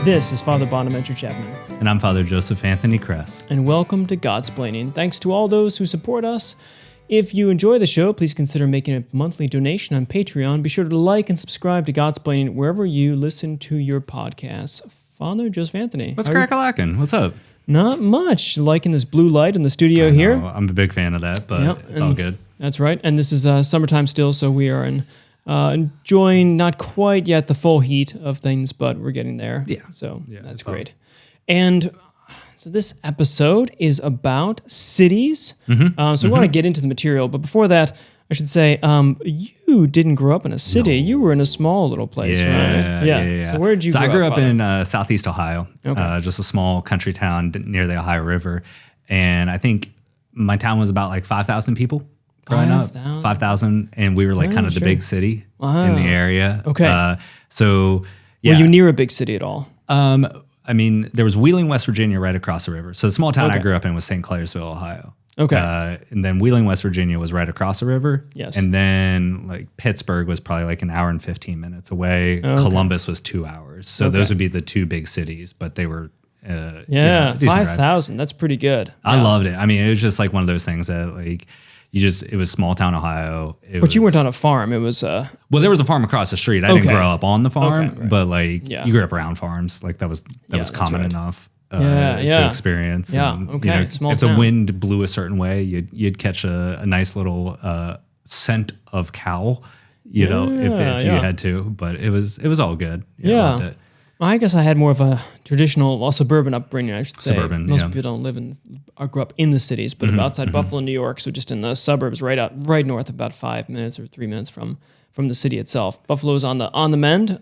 This is Father Bonaventure Chapman. And I'm Father Joseph Anthony Kress. And welcome to Godsplaining. Thanks to all those who support us. If you enjoy the show, please consider making a monthly donation on Patreon. Be sure to like and subscribe to Godsplaining wherever you listen to your podcasts. Father Joseph Anthony. What's crack-a-lackin'? What's up? Not much. Liking this blue light in the studio here. I'm a big fan of that, but it's all good. That's right. And this is summertime still, so we are enjoying not quite yet the full heat of things, but we're getting there. Yeah. So that's great. And so this episode is about cities. So we want to get into the material, but before that, I should say, you didn't grow up in a city. No. You were in a small little place, right? Yeah. So where did you grow up? I grew up in Southeast Ohio, just a small country town near the Ohio River. And I think my town was about like 5,000 people growing up. 5,000. And we were like kind of the big city in the area. Okay. So, yeah. Were you near a big city at all? I mean, there was Wheeling, West Virginia right across the river. So the small town I grew up in was St. Clairsville, Ohio. Okay. And then Wheeling, West Virginia was right across the river. Yes. And then like Pittsburgh was probably like an hour and 15 minutes away. Okay. Columbus was 2 hours. So those would be the two big cities, but they were 5,000. That's pretty good. I loved it. I mean, it was just like one of those things that like it was small town Ohio. But you weren't on a farm. It was well, there was a farm across the street. I didn't grow up on the farm, but like you grew up around farms. Like that was common enough. To experience. Yeah. And, Small if town. the wind blew a certain way, you'd catch a nice little scent of cow. If you had to. But it was all good. I loved it. Well, I guess I had more of a traditional, suburban upbringing, I should say. Suburban, Most people don't live or grow up in the cities, but outside Buffalo, New York, so just in the suburbs, right north, about 5 minutes or 3 minutes from the city itself. Buffalo's on the mend.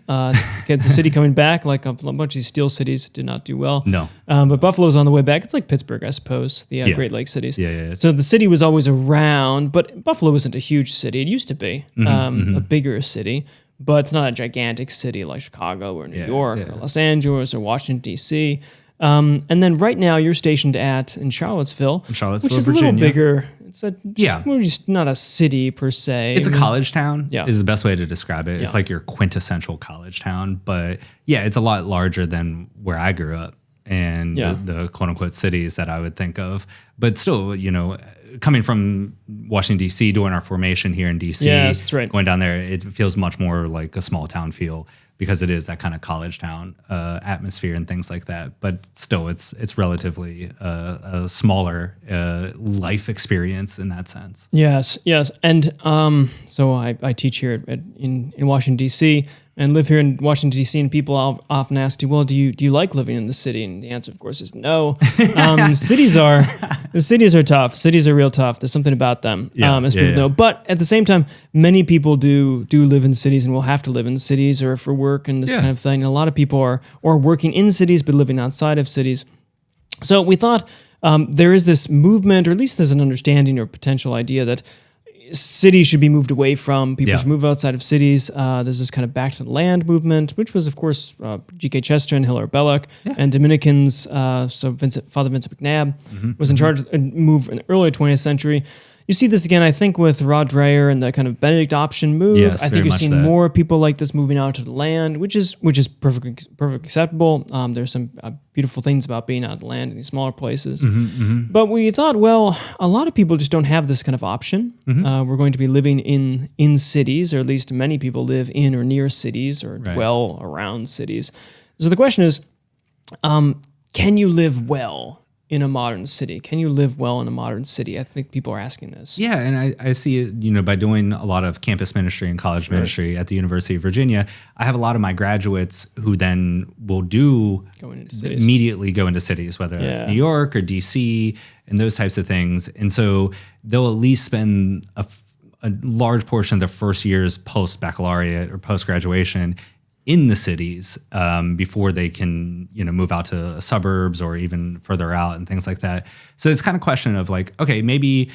It's a city coming back, like a bunch of these steel cities did not do well. No. But Buffalo's on the way back. It's like Pittsburgh, I suppose, the Great Lakes cities. Yeah. So the city was always around, but Buffalo isn't a huge city. It used to be a bigger city. But it's not a gigantic city like Chicago or New York or Los Angeles or Washington, D.C. And then right now you're stationed in Charlottesville. Virginia. Which is a little bigger. It's just not a city per se. It's a college town is the best way to describe it. Yeah. It's like your quintessential college town. But it's a lot larger than where I grew up and the quote-unquote cities that I would think of. But still, coming from Washington, D.C., doing our formation here in D.C., that's right. Going down there, it feels much more like a small town feel because it is that kind of college town atmosphere and things like that. But still, it's relatively a smaller life experience in that sense. Yes. And so I teach here in Washington, D.C., and live here in Washington, D.C., and people often ask you, well, do you like living in the city? And the answer, of course, is no. Cities are tough. Cities are real tough. There's something about them, as people know. But at the same time, many people do live in cities and will have to live in cities or for work and this kind of thing. And a lot of people are working in cities but living outside of cities. So we thought there is this movement, or at least there's an understanding or potential idea that cities should be moved away from. People should move outside of cities. There's this kind of back to the land movement, which was, of course, G.K. Chester and Hilaire Belloc, and Dominicans. So Father Vincent McNabb was in charge of move in the early 20th century. You see this again, I think, with Rod Dreher and the kind of Benedict option move. Yes, I think you've seen more people like this moving out to the land, which is perfectly acceptable. There's some beautiful things about being out on the land in these smaller places. But we thought, well, a lot of people just don't have this kind of option. We're going to be living in cities, or at least many people live in or near cities or dwell around cities. So the question is, can you live well in a modern city? Can you live well in a modern city? I think people are asking this. Yeah, and I see it, by doing a lot of campus ministry and college ministry at the University of Virginia. I have a lot of my graduates who then will immediately go into cities, whether it's New York or DC and those types of things. And so they'll at least spend a large portion of their first years post-baccalaureate or post-graduation in the cities before they can, move out to suburbs or even further out and things like that. So it's kind of a question of like, okay, maybe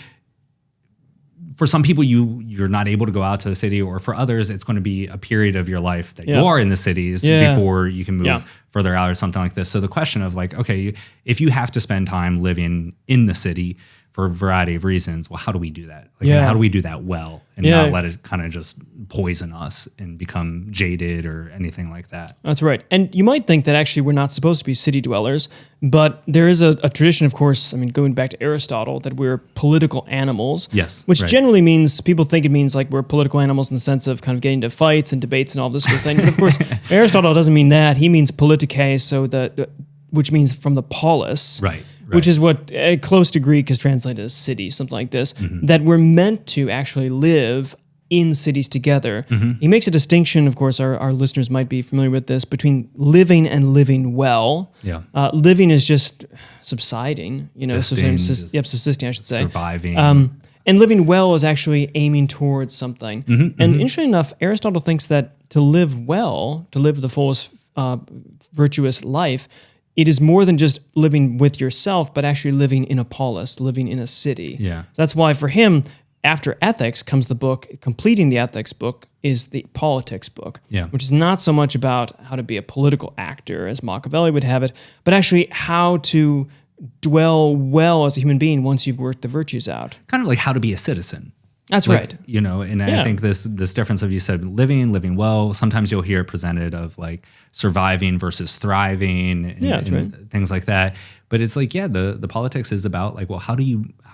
for some people you're not able to go out to the city, or for others it's going to be a period of your life that you are in the cities before you can move further out or something like this. So the question of like, okay, if you have to spend time living in the city for a variety of reasons. Well, how do we do that? Like, and how do we do that well and not let it kind of just poison us and become jaded or anything like that? That's right. And you might think that actually we're not supposed to be city dwellers, but there is a tradition, of course, I mean, going back to Aristotle, that we're political animals. Yes. Which generally means, people think it means like we're political animals in the sense of kind of getting into fights and debates and all this sort of thing. But of course, Aristotle doesn't mean that. He means politike, so which means from the polis. Right. Which is what, close to Greek, is translated as city, something like this, that we're meant to actually live in cities together. He makes a distinction, of course, our listeners might be familiar with this, between living and living well. Yeah. Living is just subsiding, subsisting, I should say. Surviving. And living well is actually aiming towards something. And interestingly enough, Aristotle thinks that to live well, to live the fullest virtuous life, it is more than just living with yourself, but actually living in a polis, living in a city. Yeah. That's why for him, after ethics comes the book, completing the ethics book is the politics book, which is not so much about how to be a political actor as Machiavelli would have it, but actually how to dwell well as a human being once you've worked the virtues out. Kind of like how to be a citizen. That's right. And I think this difference of, you said living well, sometimes you'll hear presented of like surviving versus thriving and things like that. But it's like, the politics is about like, well, how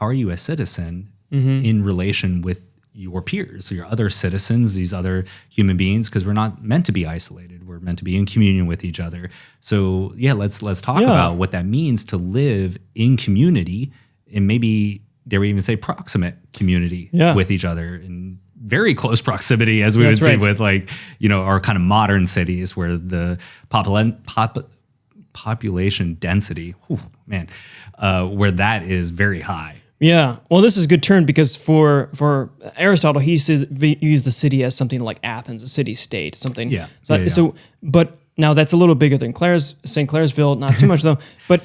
are you a citizen in relation with your peers, or your other citizens, these other human beings, because we're not meant to be isolated. We're meant to be in communion with each other. So let's talk about what that means to live in community, and maybe dare we even say proximate community with each other, in very close proximity, as we would see with like, our kind of modern cities where the population density, where that is very high. Yeah. Well, this is a good turn, because for Aristotle, he used the city as something like Athens, a city-state, something. Yeah. So, but now that's a little bigger than St. Clairsville, not too much though. But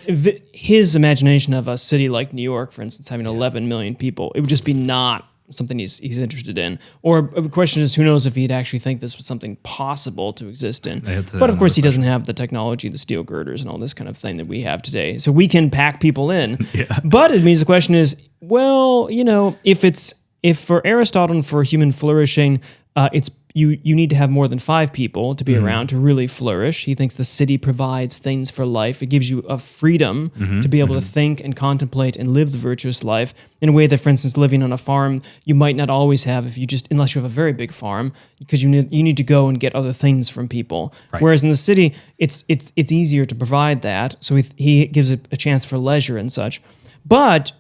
his imagination of a city like New York, for instance, having 11 million people, it would just be not something he's interested in. Or the question is, who knows if he'd actually think this was something possible to exist in. But of course, he doesn't have the technology, the steel girders, and all this kind of thing that we have today. So we can pack people in. But it means the question is, well, if for Aristotle and for human flourishing, it's you need to have more than 5 people to be around to really flourish. He thinks the city provides things for life. It gives you a freedom to be able to think and contemplate and live the virtuous life in a way that, for instance, living on a farm, you might not always have unless you have a very big farm, because you need to go and get other things from people. Right. Whereas in the city, it's easier to provide that. So he gives it a chance for leisure and such. But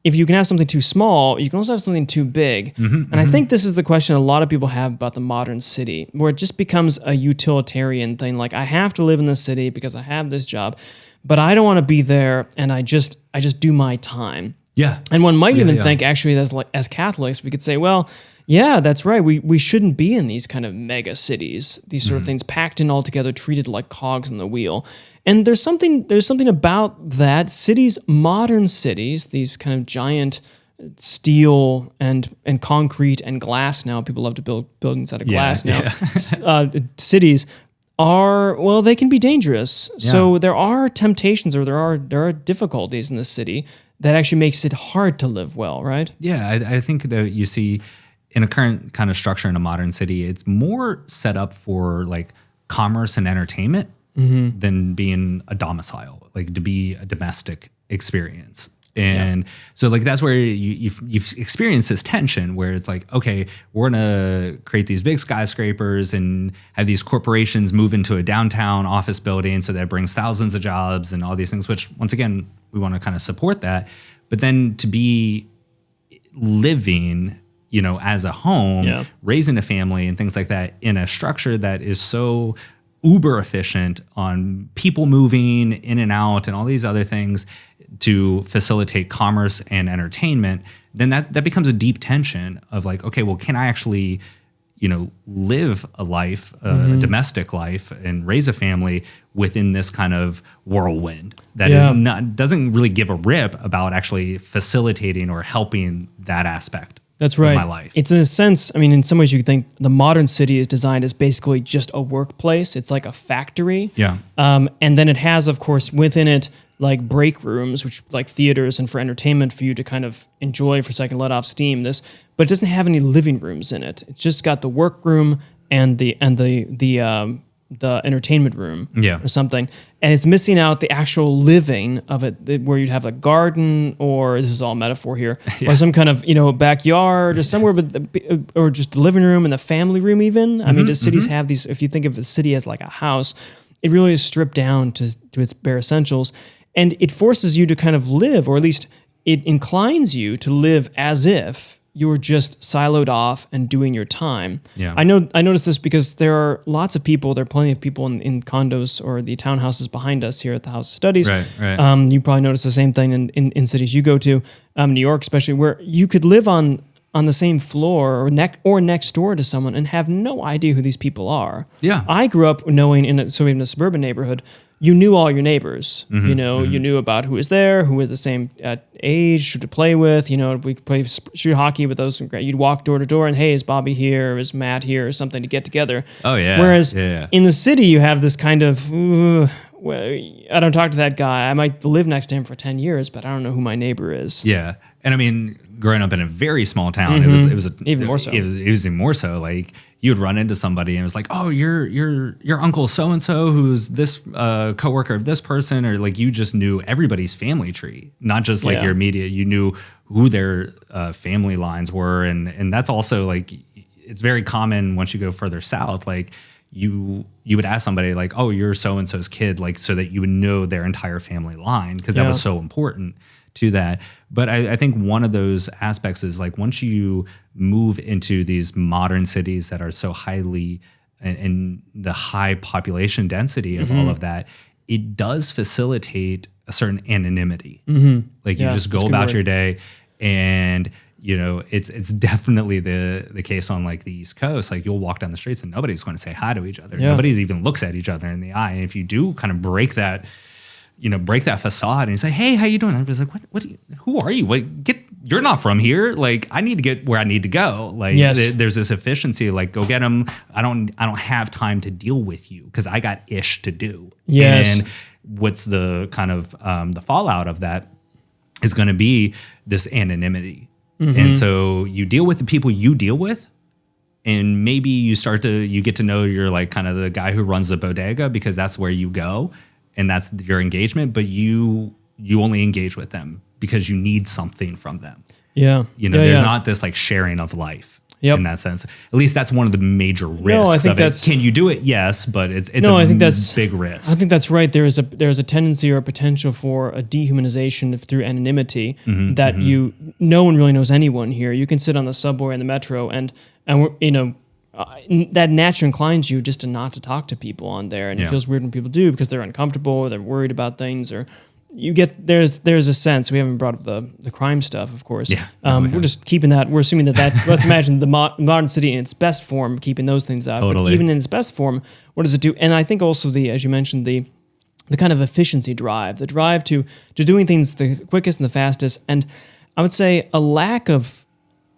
if you can have something too small, you can also have something too big. And I think this is the question a lot of people have about the modern city, where it just becomes a utilitarian thing. Like, I have to live in the city because I have this job, but I don't want to be there, and I just do my time. Yeah. And one might even think, actually, as Catholics, we could say, well, yeah, that's right. We shouldn't be in these kind of mega cities, these sort of things packed in all together, treated like cogs in the wheel. And there's something about that. Modern cities, these kind of giant steel and concrete and glass now, people love to build buildings out of glass now, cities they can be dangerous. Yeah. So there are temptations, or there are difficulties in the city that actually makes it hard to live well, right? Yeah, I think that you see in a current kind of structure in a modern city, it's more set up for like commerce and entertainment than being a domicile, like to be a domestic experience. And so like that's where you've experienced this tension where it's like, okay, we're gonna create these big skyscrapers and have these corporations move into a downtown office building, so that brings thousands of jobs and all these things, which once again, we want to kind of support that. But then to be living, as a home, raising a family and things like that in a structure that is so uber efficient on people moving in and out and all these other things to facilitate commerce and entertainment, then that becomes a deep tension of like, okay, well, can I actually, live a life, a domestic life, and raise a family within this kind of whirlwind that doesn't really give a rip about actually facilitating or helping that aspect. That's right. Of my life. It's in a sense, I mean, in some ways you could think the modern city is designed as basically just a workplace. It's like a factory. Yeah. And then it has, of course, within it, like break rooms, which like theaters and for entertainment for you to kind of enjoy for a second, let off steam. But it doesn't have any living rooms in it. It's just got the workroom and the entertainment room or something. And it's missing out the actual living of it, where you'd have a garden, or this is all metaphor here, or some kind of, backyard or somewhere or just the living room and the family room even. I mean, do cities have these, if you think of a city as like a house, it really is stripped down to its bare essentials. And it forces you to kind of live, or at least it inclines you to live as if you're just siloed off and doing your time. Yeah. I noticed this because there are lots of people, there are plenty of people in condos or the townhouses behind us here at the House of Studies. Right. You probably notice the same thing in cities you go to, New York especially, where you could live on the same floor or next door to someone and have no idea who these people are. Yeah. I grew up knowing in a suburban neighborhood, you knew all your neighbors. You knew about who was there, who were the same age to play with. We could play street hockey with those. You'd walk door to door and, hey, is Bobby here? Or is Matt here? Or something to get together. Oh, yeah. Whereas in the city, you have this kind of, I don't talk to that guy. I might live next to him for 10 years, but I don't know who my neighbor is. Yeah. And I mean, growing up in a very small town, it was even more so. It was even more so. Like, you would run into somebody and it was like, oh, your uncle so and so, who's this coworker of this person, or like you just knew everybody's family tree, not just like your immediate. You knew who their family lines were, and that's also like, it's very common once you go further south. Like you would ask somebody like, oh, you're so and so's kid, like so that you would know their entire family line, because that was so important to that. But I think one of those aspects is like, once you move into these modern cities that are so highly and the high population density of all of that, it does facilitate a certain anonymity. Like you just go about your day, and it's definitely the case on like the East Coast. Like you'll walk down the streets and nobody's going to say hi to each other. Nobody even looks at each other in the eye. And if you do kind of break that facade and you say, hey, how you doing? Everybody's like, who are you? Like, you're not from here. Like, I need to get where I need to go. Like, there's this efficiency, like, go get them. I don't have time to deal with you because I got ish to do. Yes. And what's the kind of the fallout of that is going to be this anonymity. And so you deal with the people you deal with, and maybe you get to know you're like kind of the guy who runs the bodega because that's where you go. And that's your engagement, but you only engage with them because you need something from them. Yeah. There's not this like sharing of life in that sense. At least that's one of the major risks of it. Can you do it? Yes, but it's a big risk. I think that's right. There's a tendency or a potential for a dehumanization through anonymity that no one really knows anyone here. You can sit on the subway and the metro and that naturally inclines you just to not to talk to people on there, and it feels weird when people do because they're uncomfortable or they're worried about things, or you get there's a sense. We haven't brought up the crime stuff, of course. We're just keeping that. We're assuming that let's imagine the modern city in its best form, keeping those things out. Totally. But even in its best form, what does it do? And I think also as you mentioned, the kind of efficiency drive, the drive to doing things the quickest and the fastest, and I would say a lack of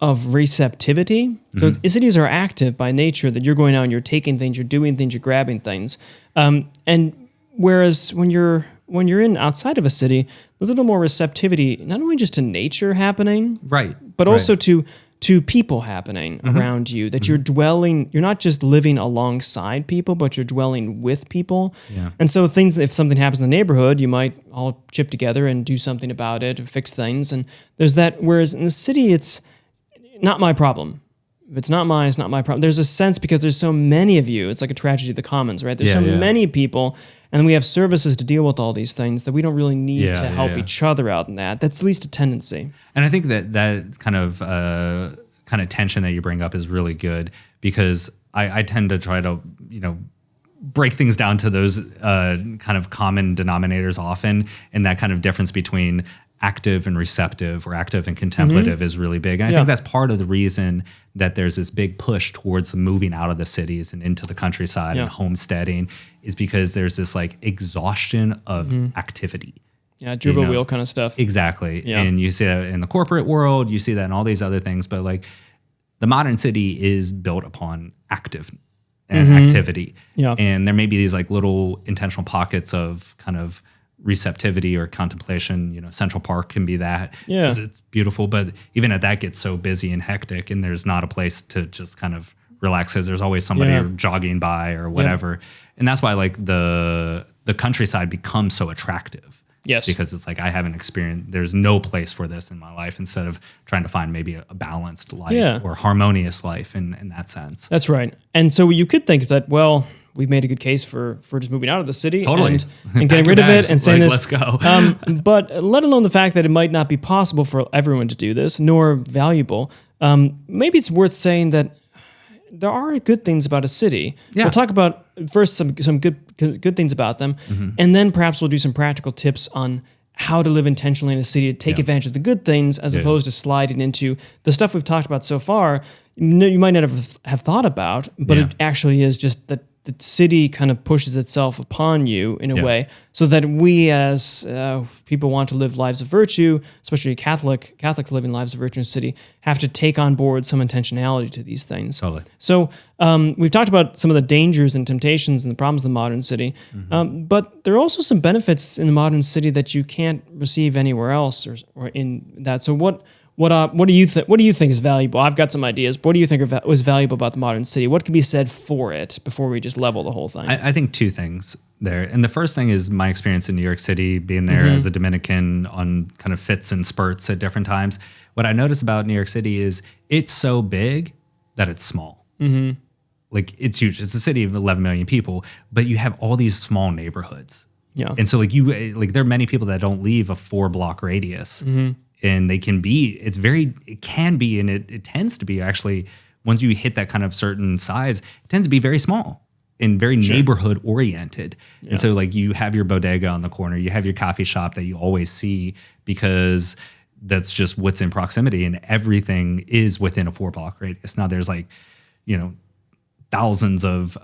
receptivity. So cities are active by nature, that you're going out and you're taking things, you're doing things, you're grabbing things. And whereas when you're in outside of a city, there's a little more receptivity, not only just to nature happening, but also to people happening around you, that you're not just living alongside people, but you're dwelling with people. And so if something happens in the neighborhood, you might all chip together and do something about it, or fix things. And there's that, whereas in the city, it's not my problem. If it's not mine, it's not my problem. There's a sense, because there's so many of you, it's like a tragedy of the commons, right? There's many people, and we have services to deal with all these things, that we don't really need to help each other out in that. That's at least a tendency. And I think that kind of tension that you bring up is really good, because I tend to try to, break things down to those kind of common denominators often, and that kind of difference between active and receptive, or active and contemplative, is really big. And I think that's part of the reason that there's this big push towards moving out of the cities and into the countryside and homesteading, is because there's this like exhaustion of activity. Yeah, gerbil wheel kind of stuff. Exactly. Yeah. And you see that in the corporate world, you see that in all these other things, but like the modern city is built upon active and activity. Yeah. And there may be these like little intentional pockets of kind of receptivity or contemplation. Central Park can be that. Yeah. 'Cause it's beautiful, but even at that gets so busy and hectic, and there's not a place to just kind of relax because there's always somebody jogging by or whatever. And that's why like the countryside becomes so attractive. Yes. Because it's like, I haven't experienced, there's no place for this in my life, instead of trying to find maybe a balanced life or harmonious life in that sense. That's right. And so you could think that, well, we've made a good case for just moving out of the city and getting rid of it and saying like, this. Let's go. But let alone the fact that it might not be possible for everyone to do this, nor valuable. Maybe it's worth saying that there are good things about a city. Yeah. We'll talk about first some good things about them, and then perhaps we'll do some practical tips on how to live intentionally in a city to take advantage of the good things as opposed to sliding into the stuff we've talked about so far. You might not have thought about, but it actually is just that the city kind of pushes itself upon you in a way, so that we as people want to live lives of virtue, especially Catholics living lives of virtue in the city, have to take on board some intentionality to these things. Totally. So we've talked about some of the dangers and temptations and the problems of the modern city, but there are also some benefits in the modern city that you can't receive anywhere else or in that. So what do you think? What do you think is valuable? I've got some ideas. But what do you think was valuable about the modern city? What could be said for it before we just level the whole thing? I think two things there. And the first thing is my experience in New York City, being there as a Dominican on kind of fits and spurts at different times. What I notice about New York City is it's so big that it's small. Like, it's huge. It's a city of 11 million people, but you have all these small neighborhoods. Yeah. And so there are many people that don't leave a 4-block radius. And it can be, and it tends to be actually, once you hit that kind of certain size, it tends to be very small and very neighborhood oriented. And so like, you have your bodega on the corner, you have your coffee shop that you always see, because that's just what's in proximity, and everything is within a 4-block radius. Now there's like, thousands of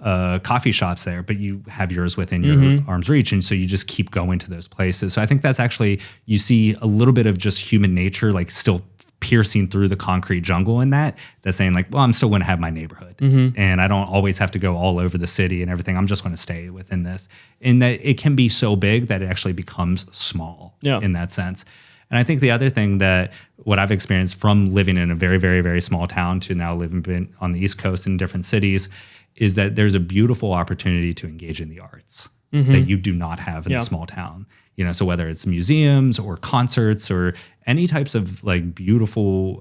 coffee shops there, but you have yours within your arm's reach. And so you just keep going to those places. So I think that's actually, you see a little bit of just human nature, like still piercing through the concrete jungle in that's saying like, well, I'm still going to have my neighborhood and I don't always have to go all over the city and everything. I'm just going to stay within this. And that it can be so big that it actually becomes small in that sense. And I think the other thing that what I've experienced from living in a very, very, very small town to now living on the East Coast in different cities is that there's a beautiful opportunity to engage in the arts that you do not have in a small town. So whether it's museums or concerts or any types of like beautiful,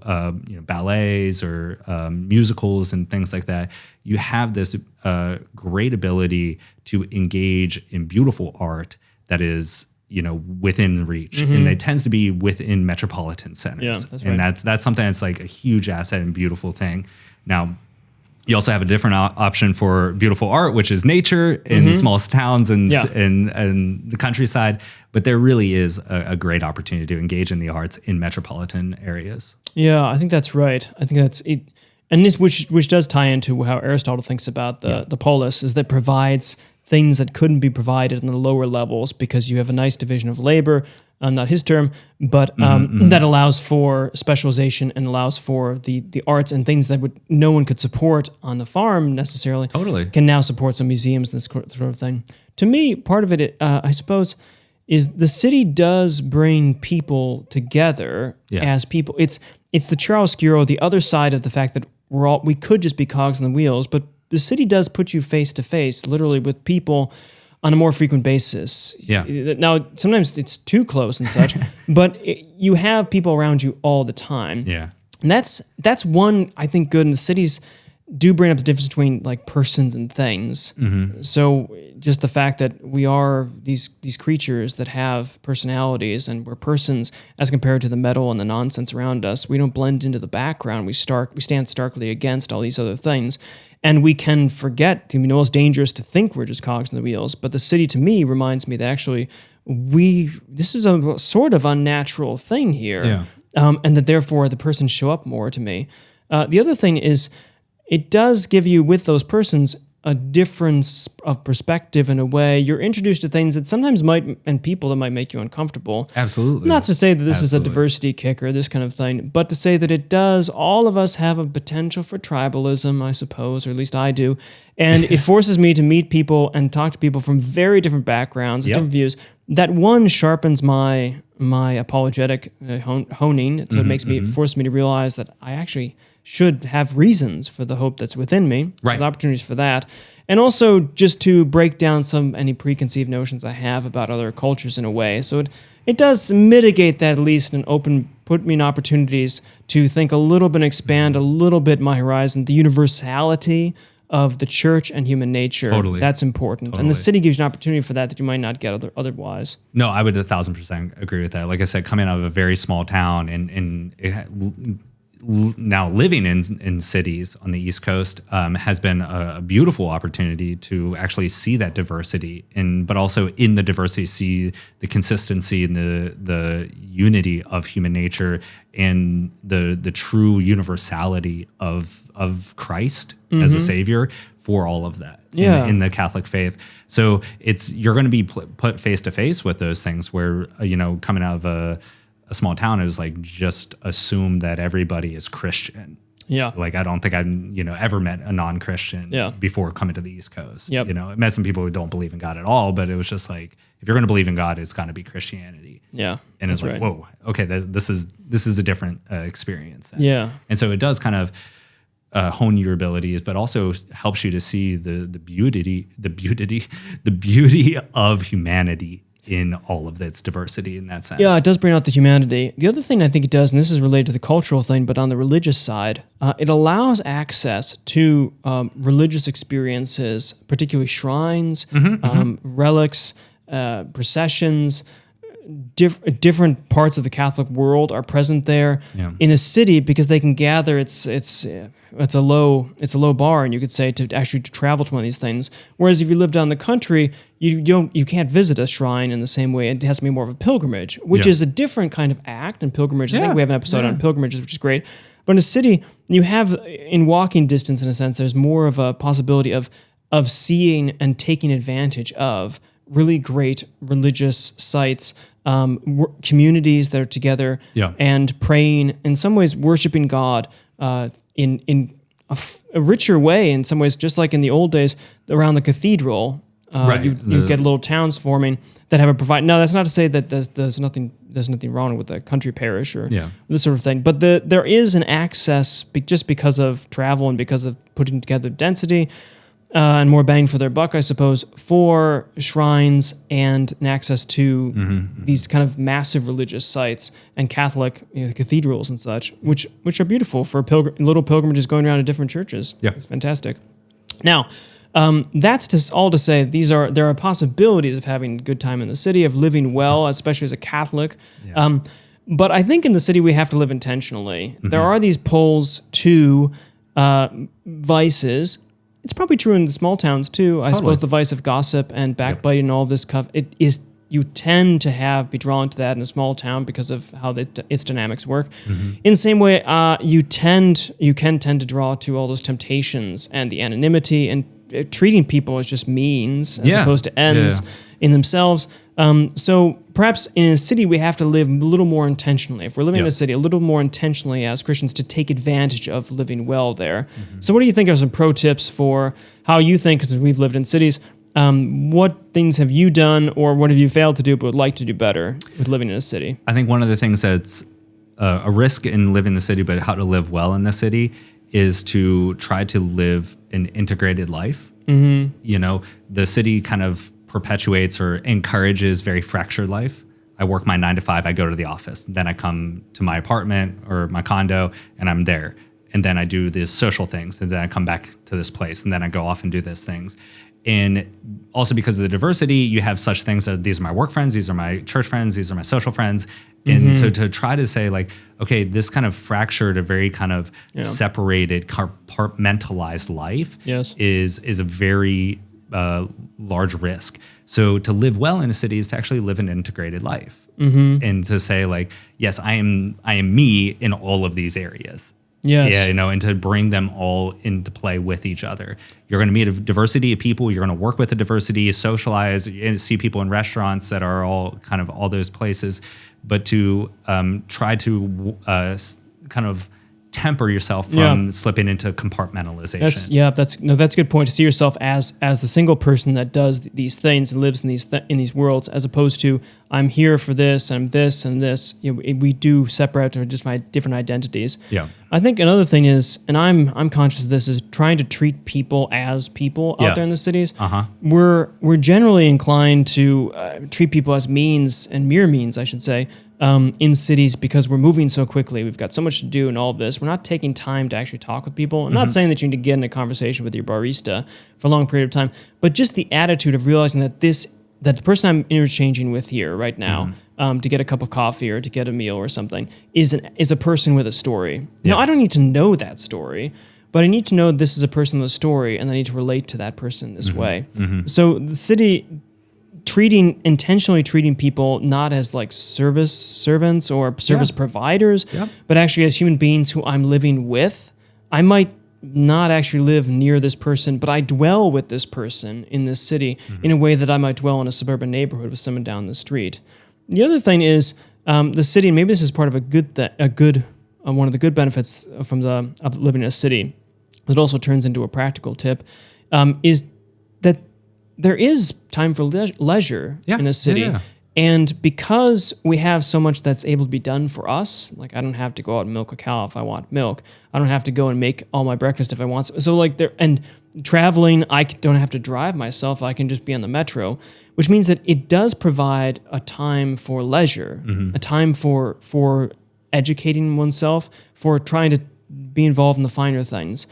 ballets or musicals and things like that, you have this great ability to engage in beautiful art that is within reach, and it tends to be within metropolitan centers. Yeah, that's right. And that's something that's like a huge asset and beautiful thing. Now, you also have a different option for beautiful art, which is nature in small towns and the countryside. But there really is a great opportunity to engage in the arts in metropolitan areas. Yeah, I think that's right. I think that's it. And this, which does tie into how Aristotle thinks about the polis, is that provides things that couldn't be provided in the lower levels because you have a nice division of labor, not his term, but that allows for specialization and allows for the arts and things that no one could support on the farm necessarily. Totally. Can now support some museums and this sort of thing. To me, part of it, I suppose, is the city does bring people together as people. It's the chiaroscuro, the other side of the fact that we could just be cogs in the wheels, but the city does put you face to face, literally, with people on a more frequent basis. Yeah. Now, sometimes it's too close and such, but you have people around you all the time. Yeah. And that's one, I think, good. And the cities do bring up the difference between like persons and things. So just the fact that we are these creatures that have personalities, and we're persons as compared to the metal and the nonsense around us. We don't blend into the background. We stand starkly against all these other things. And we can forget, it's dangerous to think we're just cogs in the wheels. But the city, to me, reminds me that actually this is a sort of unnatural thing here. And that therefore the persons show up more to me. The other thing is, it does give you, with those persons, a difference of perspective in a way. You're introduced to things that sometimes and people that might make you uncomfortable. Absolutely. Not to say that this is a diversity kick or this kind of thing, but to say that it does, all of us have a potential for tribalism, I suppose, or at least I do. And it forces me to meet people and talk to people from very different backgrounds, different views, that one sharpens my apologetic honing. So it makes me force me to realize that I actually should have reasons for the hope that's within me. Right. There's opportunities for that. And also just to break down any preconceived notions I have about other cultures in a way. So it does mitigate that at least and put me in opportunities to think a little bit and expand a little bit my horizon, the universality of the church and human nature. Totally. That's important. Totally. And the city gives you an opportunity for that you might not get otherwise. No, I would 1,000% agree with that. Like I said, coming out of a very small town and now living in cities on the East Coast has been a beautiful opportunity to actually see that diversity, but also in the diversity see the consistency and the unity of human nature and the true universality of Christ as a savior for all of that in the Catholic faith. So you're going to be put face to face with those things where coming out of a small town, it was like just assume that everybody is Christian. Yeah. Like I don't think I've ever met a non-Christian before coming to the East Coast. Yep. I met some people who don't believe in God at all, but it was just like if you're going to believe in God, it's got to be Christianity. Yeah. And it's like, right. Whoa, okay, this is a different experience. Then. Yeah. And so it does kind of hone your abilities, but also helps you to see the beauty of humanity in all of its diversity in that sense. Yeah, it does bring out the humanity. The other thing I think it does, and this is related to the cultural thing, but on the religious side, it allows access to religious experiences, particularly shrines, relics, processions. Different parts of the Catholic world are present there in a city because they can gather. It's a low bar, and you could say to travel to one of these things. Whereas if you live down the country, you can't visit a shrine in the same way. It has to be more of a pilgrimage, which is a different kind of act. And pilgrimage, I think we have an episode on pilgrimages, which is great. But in a city, you have in walking distance, in a sense, there's more of a possibility of seeing and taking advantage of really great religious sites, communities that are together and praying, in some ways worshiping God in a richer way, in some ways, just like in the old days around the cathedral. You get little towns forming that have a provide. Now, that's not to say that there's nothing wrong with a country parish or this sort of thing, but there is an access just because of travel and because of putting together density. And more bang for their buck, I suppose, for shrines and an access to these kind of massive religious sites and Catholic cathedrals and such, which are beautiful for little pilgrimages going around to different churches. Yeah, it's fantastic. Now, that's all to say there are possibilities of having a good time in the city, of living well, especially as a Catholic. Yeah. But I think in the city we have to live intentionally. There are these pulls to vices. It's probably true in the small towns too. I suppose the vice of gossip and backbiting and all of this stuff. You tend to be drawn to that in a small town because of how its dynamics work. In the same way, you can tend to draw to all those temptations and the anonymity and treating people as just means as opposed to ends in themselves. So perhaps in a city we have to live a little more intentionally. If we're living in a city, a little more intentionally as Christians to take advantage of living well there. So what do you think are some pro tips for how you think, because we've lived in cities, what things have you done or what have you failed to do but would like to do better with living in a city? I think one of the things that's a risk in living in the city, but how to live well in the city, is to try to live an integrated life. The city kind of perpetuates or encourages very fractured life. I work my 9 to 5, I go to the office. Then I come to my apartment or my condo and I'm there. And then I do these social things. And then I come back to this place and then I go off and do these things. And also because of the diversity, you have such things as these are my work friends, these are my church friends, these are my social friends. And so to try to say like, okay, this kind of fractured, a very kind of separated, compartmentalized life is a very large risk. So to live well in a city is to actually live an integrated life, and to say like, yes, I am me in all of these areas. Yes. Yeah, and to bring them all into play with each other. You're going to meet a diversity of people. You're going to work with a diversity, socialize, and see people in restaurants that are all kind of all those places. But to try to kind of temper yourself from slipping into compartmentalization. That's a good point, to see yourself as the single person that does these things and lives in these worlds, as opposed to I'm here for this, I'm this and this. We do separate or just find different identities. Yeah. I think another thing is, and I'm conscious of this, is trying to treat people as people out there in the cities. We're generally inclined to treat people as means and mere means, I should say, in cities, because we're moving so quickly. We've got so much to do and all of this. We're not taking time to actually talk with people. I'm not saying that you need to get in a conversation with your barista for a long period of time, but just the attitude of realizing that the person I'm interchanging with here right now, to get a cup of coffee or to get a meal or something, is a person with a story. Now, I don't need to know that story, but I need to know this is a person with a story, and I need to relate to that person this way. So the city intentionally treating people not as like servants or service providers, but actually as human beings who I'm living with. I might not actually live near this person, but I dwell with this person in this city in a way that I might dwell in a suburban neighborhood with someone down the street. The other thing is the city, and maybe this is part of one of the good benefits of living in a city that also turns into a practical tip, is that there is time for leisure in a city. And because we have so much that's able to be done for us, like I don't have to go out and milk a cow if I want milk. I don't have to go and make all my breakfast if I want. So like and traveling, I don't have to drive myself. I can just be on the metro, which means that it does provide a time for leisure, a time for educating oneself, for trying to be involved in the finer things.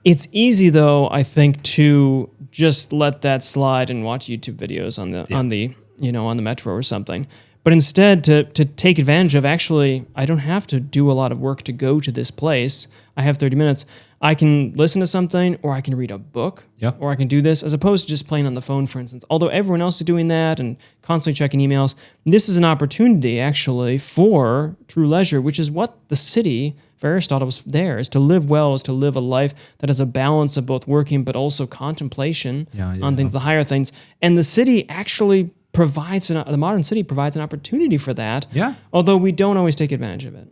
It's easy, though, I think, to just let that slide and watch YouTube videos on the metro or something. But instead, to take advantage of, actually, I don't have to do a lot of work to go to this place. I have 30 minutes. I can listen to something, or I can read a book, or I can do this, as opposed to just playing on the phone, for instance. Although everyone else is doing that and constantly checking emails, this is an opportunity, actually, for true leisure, which is what the city, for Aristotle, was there, is to live well, is to live a life that has a balance of both working but also contemplation on things, the higher things. And the city actually the modern city provides an opportunity for that. Although we don't always take advantage of it.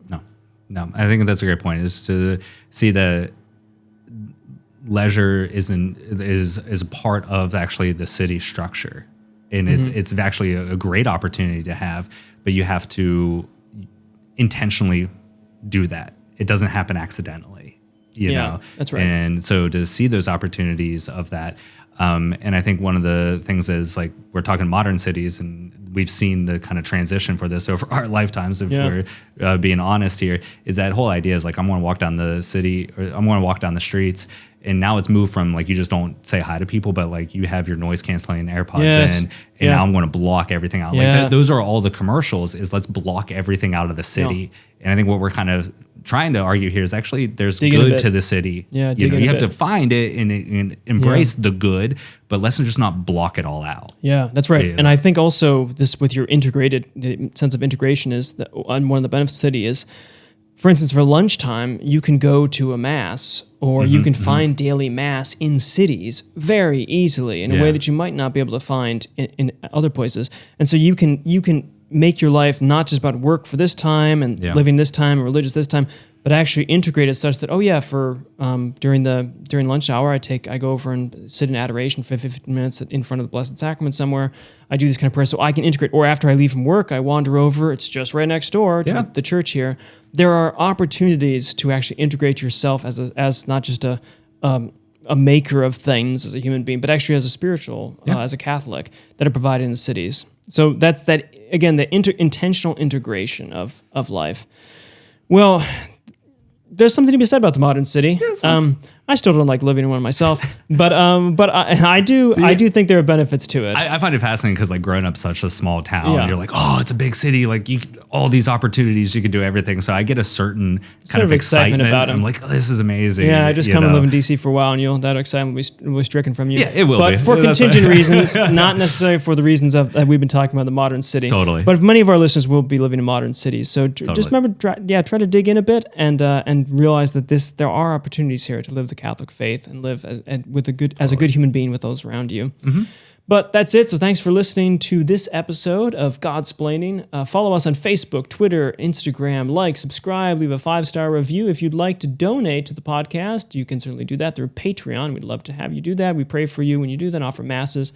No. I think that's a great point, is to see that leisure is a part of actually the city structure. And it's actually a great opportunity to have, but you have to intentionally do that. It doesn't happen accidentally, you know? That's right. And so to see those opportunities of that, and I think one of the things is, like, we're talking modern cities, and we've seen the kind of transition for this over our lifetimes, if we're being honest here, is that whole idea is like, I'm going to walk down the city, or I'm going to walk down the streets. And now it's moved from, like, you just don't say hi to people, but like you have your noise canceling AirPods in, and now I'm going to block everything out. Like those are all the commercials, is let's block everything out of the city. And I think what we're kind of trying to argue here is actually there's good to the city. You have to find it and embrace the good, but let's just not block it all out. Yeah, that's right. And I think also this, with your the sense of integration, is that one of the benefits of the city is, for instance, for lunchtime, you can go to a mass, or you can find daily mass in cities very easily in a way that you might not be able to find in other places. And so you can make your life not just about work for this time and living this time, or religious this time, but actually integrate it such that, for during lunch hour, I go over and sit in adoration for 15 minutes in front of the Blessed Sacrament somewhere. I do this kind of prayer, so I can integrate. Or after I leave from work, I wander over. It's just right next door to the church here. There are opportunities to actually integrate yourself as not just a maker of things as a human being, but actually as a spiritual, as a Catholic, that are provided in the cities. So that's that, again, the intentional integration of life. Well, there's something to be said about the modern city. I still don't like living in one myself, but I do think there are benefits to it. I find it fascinating because, like, growing up such a small town, you're like, oh, it's a big city, like all these opportunities, you can do everything. So I get a certain kind of excitement about it. I'm like, oh, this is amazing. Yeah, I just come and live in DC for a while, and that excitement will be stricken from you. Yeah, it will. But for contingent reasons, not necessarily for the reasons that we've been talking about the modern city. Totally. But many of our listeners will be living in modern cities, so just remember, try to dig in a bit and realize that there are opportunities here to live the Catholic faith and live as a good human being with those around you. But that's it. So thanks for listening to this episode of Godsplaining. Follow us on Facebook, Twitter, Instagram. Like, subscribe, leave a 5-star review. If you'd like to donate to the podcast, you can certainly do that through Patreon. We'd love to have you do that. We pray for you when you do that, offer masses.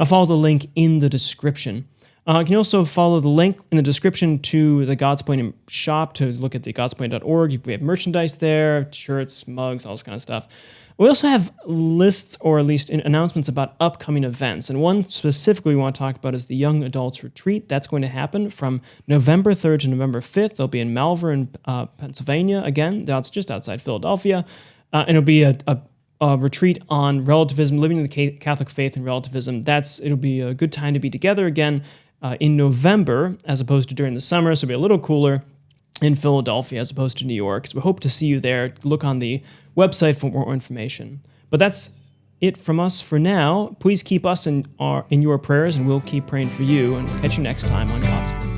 Follow the link in the description. You can also follow the link in the description to the Godsplaining shop to look at the godsplaining.org. We have merchandise there, shirts, mugs, all this kind of stuff. We also have lists, or at least announcements about upcoming events. And one specifically we want to talk about is the Young Adults Retreat. That's going to happen from November 3rd to November 5th. They'll be in Malvern, Pennsylvania. Again, that's just outside Philadelphia. And it'll be a retreat on relativism, living in the Catholic faith and relativism. It'll be a good time to be together again in November, as opposed to during the summer. So it'll be a little cooler in Philadelphia as opposed to New York. So we hope to see you there. Look on the website for more information. But that's it from us for now. Please keep us in your prayers, and we'll keep praying for you. And we'll catch you next time on Godspeed.